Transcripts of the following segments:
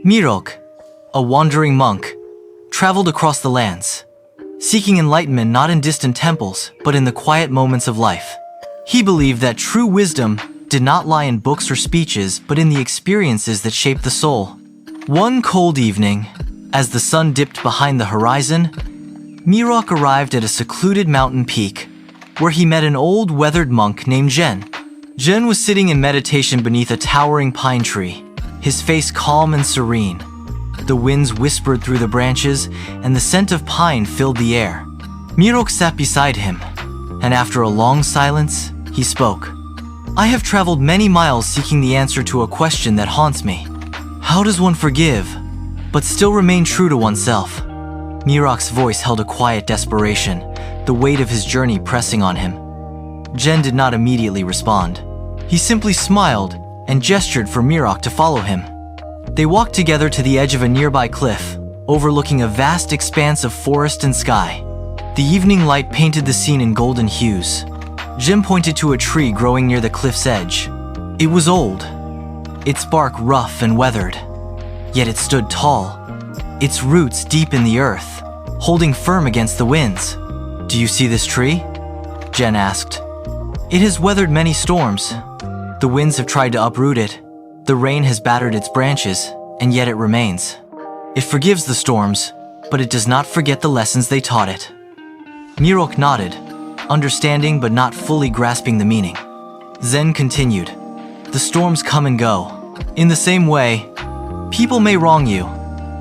Mirok, a wandering monk, traveled across the lands, seeking enlightenment not in distant temples, but in the quiet moments of life. He believed that true wisdom did not lie in books or speeches, but in the experiences that shape the soul. One cold evening, as the sun dipped behind the horizon, Mirok arrived at a secluded mountain peak, where he met an old, weathered monk named Jen. Jen was sitting in meditation beneath a towering pine tree, his face calm and serene. The winds whispered through the branches, and the scent of pine filled the air. Mirok sat beside him, and after a long silence, he spoke. "I have traveled many miles seeking the answer to a question that haunts me. How does one forgive, but still remain true to oneself?" Mirok's voice held a quiet desperation, the weight of his journey pressing on him. Jen did not immediately respond. He simply smiled and gestured for Mirok to follow him. They walked together to the edge of a nearby cliff, overlooking a vast expanse of forest and sky. The evening light painted the scene in golden hues. Jen pointed to a tree growing near the cliff's edge. It was old, its bark rough and weathered, yet it stood tall, its roots deep in the earth, holding firm against the winds. "Do you see this tree?" Jen asked. "It has weathered many storms. The winds have tried to uproot it. The rain has battered its branches, and yet it remains. It forgives the storms, but it does not forget the lessons they taught it." Mirok nodded, understanding but not fully grasping the meaning. Zen continued, "The storms come and go. In the same way, people may wrong you,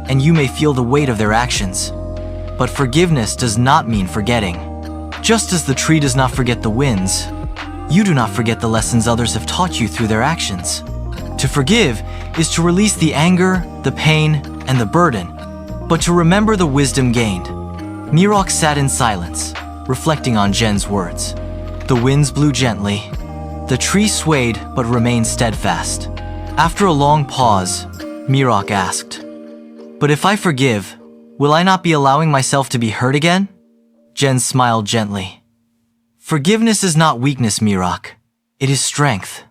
and you may feel the weight of their actions. But forgiveness does not mean forgetting. Just as the tree does not forget the winds, you do not forget the lessons others have taught you through their actions. To forgive is to release the anger, the pain, and the burden, but to remember the wisdom gained." Mirok sat in silence, reflecting on Jen's words. The winds blew gently. The tree swayed but remained steadfast. After a long pause, Mirok asked, "But if I forgive, will I not be allowing myself to be hurt again?" Jen smiled gently. "Forgiveness is not weakness, Mirok. It is strength.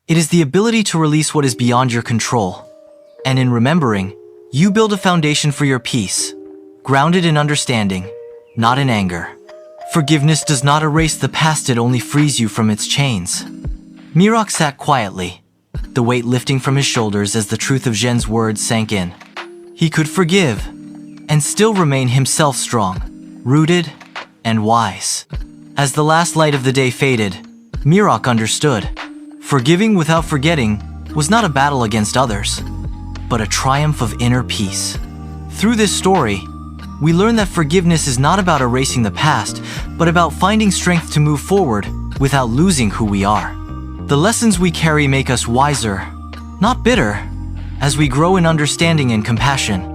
It is the ability to release what is beyond your control. And in remembering, you build a foundation for your peace, grounded in understanding, not in anger. Forgiveness does not erase the past, it only frees you from its chains." Mirok sat quietly, the weight lifting from his shoulders as the truth of Jen's words sank in. He could forgive, and still remain himself strong, rooted, and wise. As the last light of the day faded, Mirok understood. Forgiving without forgetting was not a battle against others, but a triumph of inner peace. Through this story, we learn that forgiveness is not about erasing the past, but about finding strength to move forward without losing who we are. The lessons we carry make us wiser, not bitter, as we grow in understanding and compassion.